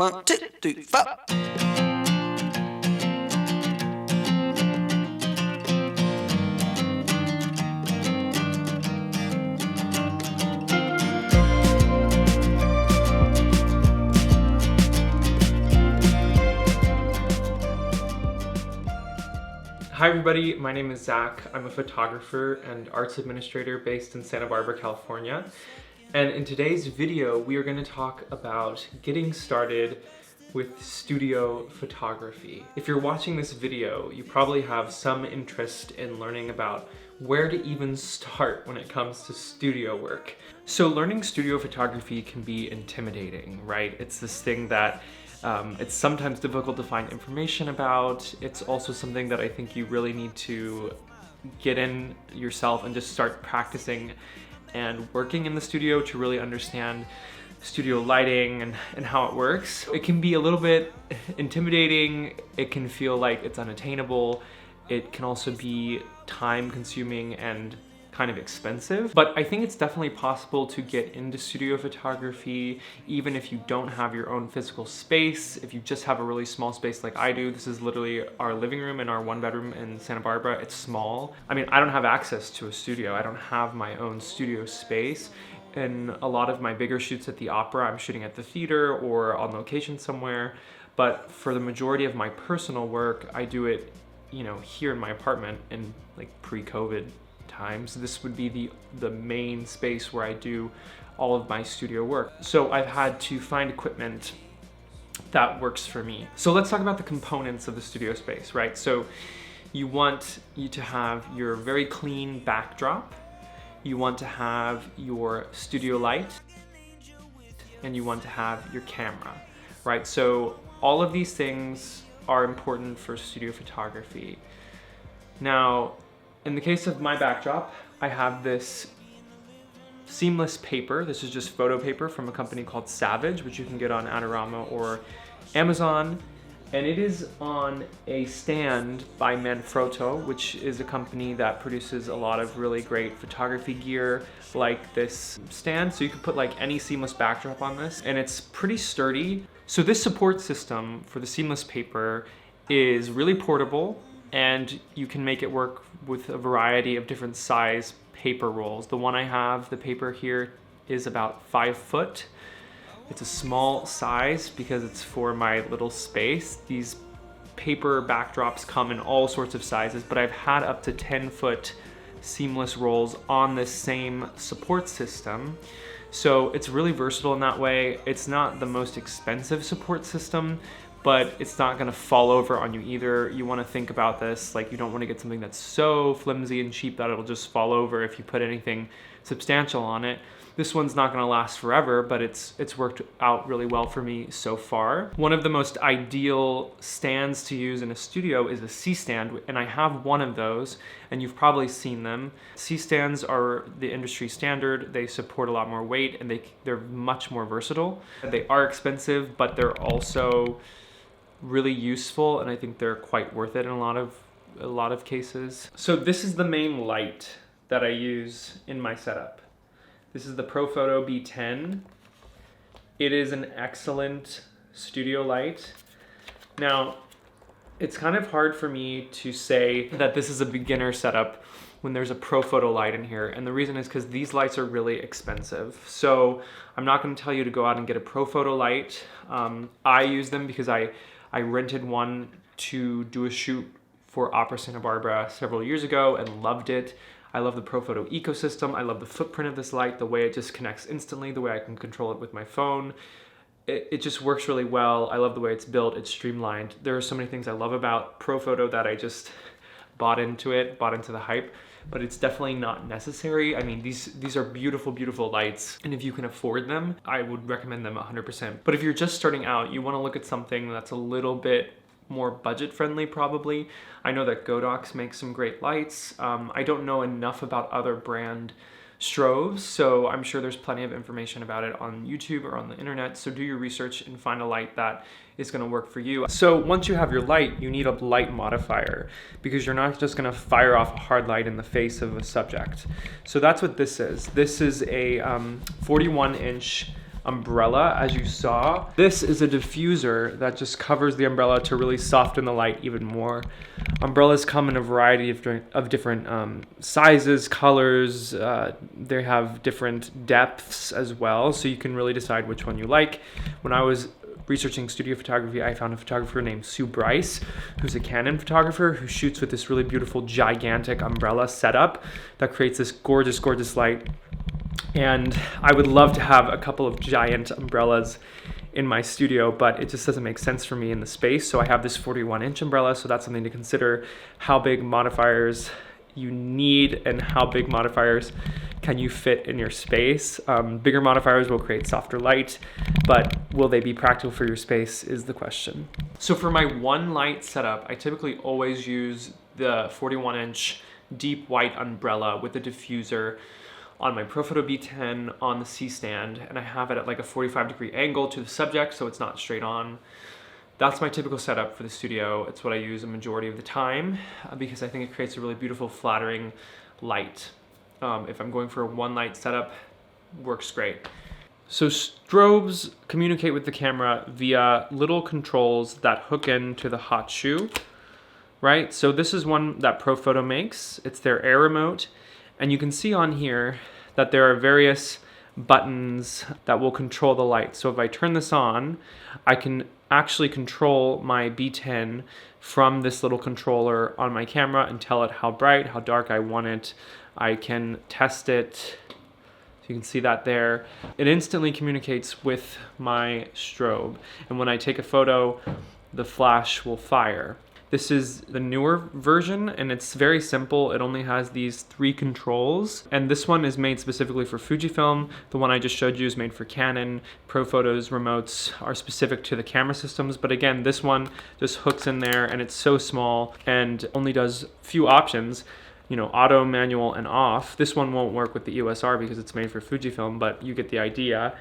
1, 2, 3, 4. Hi everybody, my name is Zach. I'm a photographer and arts administrator based in Santa Barbara, California. And in today's video, we are going to talk about getting started with studio photography. If you're watching this video, you probably have some interest in learning about where to even start when it comes to studio work. So learning studio photography can be intimidating, right? It's this thing that it's sometimes difficult to find information about. It's also something that I think you really need to get in yourself and just start practicing and working in the studio to really understand studio lighting and how it works. It can be a little bit intimidating. It can feel like it's unattainable. It can also be time consuming and kind of expensive, but I think it's definitely possible to get into studio photography even if you don't have your own physical space. If you just have a really small space like I do, this is literally our living room in our 1-bedroom in Santa Barbara. It's small. I mean, I don't have access to a studio. I don't have my own studio space. In a lot of my bigger shoots at the opera, I'm shooting at the theater or on location somewhere, but for the majority of my personal work, I do it, here in my apartment in like pre-COVID times. This would be the main space where I do all of my studio work. So I've had to find equipment that works for me. So let's talk about the components of the studio space, right? So you want to have your very clean backdrop. You want to have your studio light, and you want to have your camera, right? So all of these things are important for studio photography. Now, in the case of my backdrop, I have this seamless paper. This is just photo paper from a company called Savage, which you can get on Adorama or Amazon. And it is on a stand by Manfrotto, which is a company that produces a lot of really great photography gear like this stand. So you can put like any seamless backdrop on this, and it's pretty sturdy. So this support system for the seamless paper is really portable, and you can make it work with a variety of different size paper rolls. The one I have, the paper here, is about 5 foot. It's a small size because it's for my little space. These paper backdrops come in all sorts of sizes, but I've had up to 10-foot seamless rolls on this same support system. So it's really versatile in that way. It's not the most expensive support system, but it's not gonna fall over on you either. You wanna think about this, like you don't wanna get something that's so flimsy and cheap that it'll just fall over if you put anything substantial on it. This one's not gonna last forever, but it's worked out really well for me so far. One of the most ideal stands to use in a studio is a C-stand, and I have one of those, and you've probably seen them. C-stands are the industry standard. They support a lot more weight, and they're much more versatile. They are expensive, but they're also really useful, and I think they're quite worth it in a lot of cases. So this is the main light that I use in my setup. This is the Profoto B10. It is an excellent studio light. Now, it's kind of hard for me to say that this is a beginner setup when there's a Profoto light in here, and the reason is because these lights are really expensive. So I'm not going to tell you to go out and get a Profoto light. I use them because I rented one to do a shoot for Opera Santa Barbara several years ago and loved it. I love the Profoto ecosystem. I love the footprint of this light, the way it just connects instantly, the way I can control it with my phone. It just works really well. I love the way it's built. It's streamlined. There are so many things I love about Profoto that I just bought into the hype, but it's definitely not necessary. I mean, these are beautiful, beautiful lights, and if you can afford them, I would recommend them 100%. But if you're just starting out, you wanna look at something that's a little bit more budget friendly probably. I know that Godox makes some great lights. I don't know enough about other brand strobes, so I'm sure there's plenty of information about it on YouTube or on the internet, so do your research and find a light that is going to work for you. So once you have your light, you need a light modifier, because you're not just going to fire off a hard light in the face of a subject. So that's what this is. This is a 41-inch umbrella, as you saw. This is a diffuser that just covers the umbrella to really soften the light even more. Umbrellas come in a variety of different sizes, colors. They have different depths as well, so you can really decide which one you like. When I was researching studio photography, I found a photographer named Sue Bryce, who's a Canon photographer who shoots with this really beautiful, gigantic umbrella setup that creates this gorgeous, gorgeous light. And I would love to have a couple of giant umbrellas in my studio, but it just doesn't make sense for me in the space. So I have this 41-inch umbrella, so that's something to consider. How big modifiers you need and how big modifiers can you fit in your space. Bigger modifiers will create softer light, but will they be practical for your space is the question. So for my one light setup, I typically always use the 41-inch deep white umbrella with a diffuser on my Profoto B10 on the C-stand, and I have it at like a 45-degree angle to the subject so it's not straight on. That's my typical setup for the studio. It's what I use a majority of the time because I think it creates a really beautiful, flattering light. If I'm going for a one light setup, works great. So strobes communicate with the camera via little controls that hook into the hot shoe, right? So this is one that Profoto makes. It's their air remote. And you can see on here that there are various buttons that will control the light. So if I turn this on, I can actually control my B10 from this little controller on my camera and tell it how bright, how dark I want it. I can test it. So you can see that there. It instantly communicates with my strobe. And when I take a photo, the flash will fire. This is the newer version, and it's very simple. It only has these 3 controls, and this one is made specifically for Fujifilm. The one I just showed you is made for Canon. Profoto's remotes are specific to the camera systems, but again, this one just hooks in there, and it's so small and only does few options. You know, auto, manual, and off. This one won't work with the EOS R because it's made for Fujifilm, but you get the idea.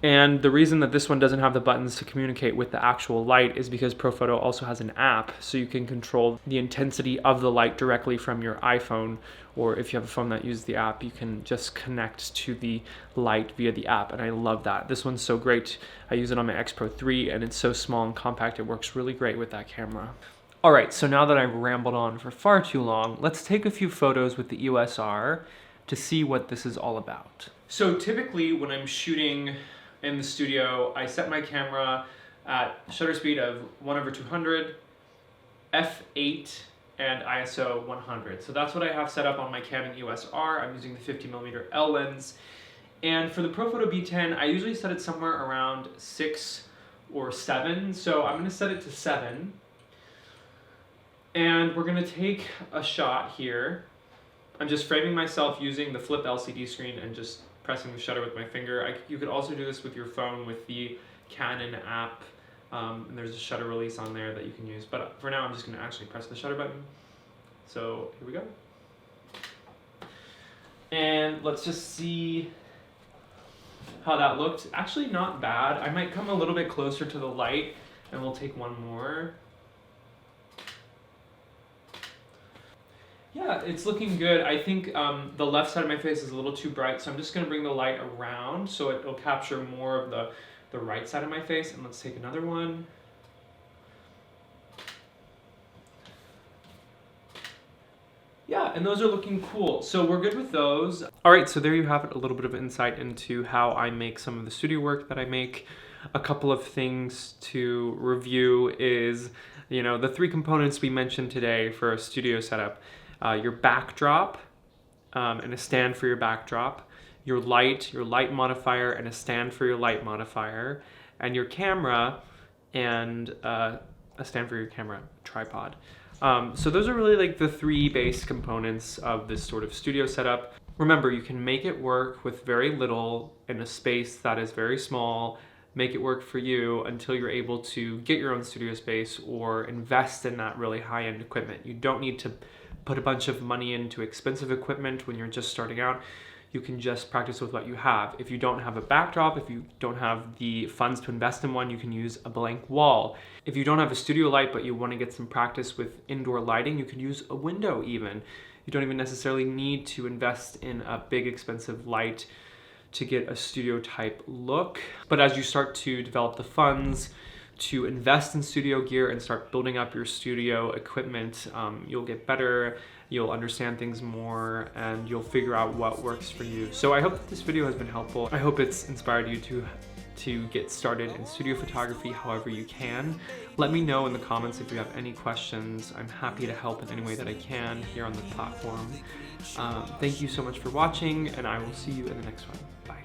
And the reason that this one doesn't have the buttons to communicate with the actual light is because Profoto also has an app, so you can control the intensity of the light directly from your iPhone, or if you have a phone that uses the app, you can just connect to the light via the app, and I love that. This one's so great. I use it on my X Pro 3, and it's so small and compact, it works really great with that camera. All right, so now that I've rambled on for far too long, let's take a few photos with the EOS R to see what this is all about. So typically when I'm shooting in the studio, I set my camera at shutter speed of 1/200, f8, and ISO 100. So that's what I have set up on my Canon EOS R. I'm using the 50mm L lens. And for the Profoto B10, I usually set it somewhere around 6 or 7. So I'm gonna set it to 7. And we're gonna take a shot here. I'm just framing myself using the flip LCD screen and just pressing the shutter with my finger. You could also do this with your phone with the Canon app. And there's a shutter release on there that you can use. But for now, I'm just gonna actually press the shutter button. So here we go. And let's just see how that looked. Actually not bad. I might come a little bit closer to the light and we'll take one more. Yeah, it's looking good. I think the left side of my face is a little too bright, so I'm just gonna bring the light around so it'll capture more of the right side of my face. And let's take another one. Yeah, and those are looking cool. So we're good with those. All right, so there you have it, a little bit of insight into how I make some of the studio work that I make. A couple of things to review is, you know, the 3 components we mentioned today for a studio setup. Your backdrop and a stand for your backdrop, your light modifier and a stand for your light modifier, and your camera and a stand for your camera tripod. So those are really like the 3 base components of this sort of studio setup. Remember, you can make it work with very little in a space that is very small. Make it work for you until you're able to get your own studio space or invest in that really high-end equipment. You don't need to put a bunch of money into expensive equipment when you're just starting out. You can just practice with what you have. If you don't have a backdrop, if you don't have the funds to invest in one, you can use a blank wall. If you don't have a studio light but you want to get some practice with indoor lighting, you can use a window even. You don't even necessarily need to invest in a big expensive light to get a studio type look. But as you start to develop the funds to invest in studio gear and start building up your studio equipment, you'll get better, you'll understand things more, and you'll figure out what works for you. So I hope that this video has been helpful. I hope it's inspired you to get started in studio photography however you can. Let me know in the comments if you have any questions. I'm happy to help in any way that I can here on the platform. Thank you so much for watching, and I will see you in the next one. Bye.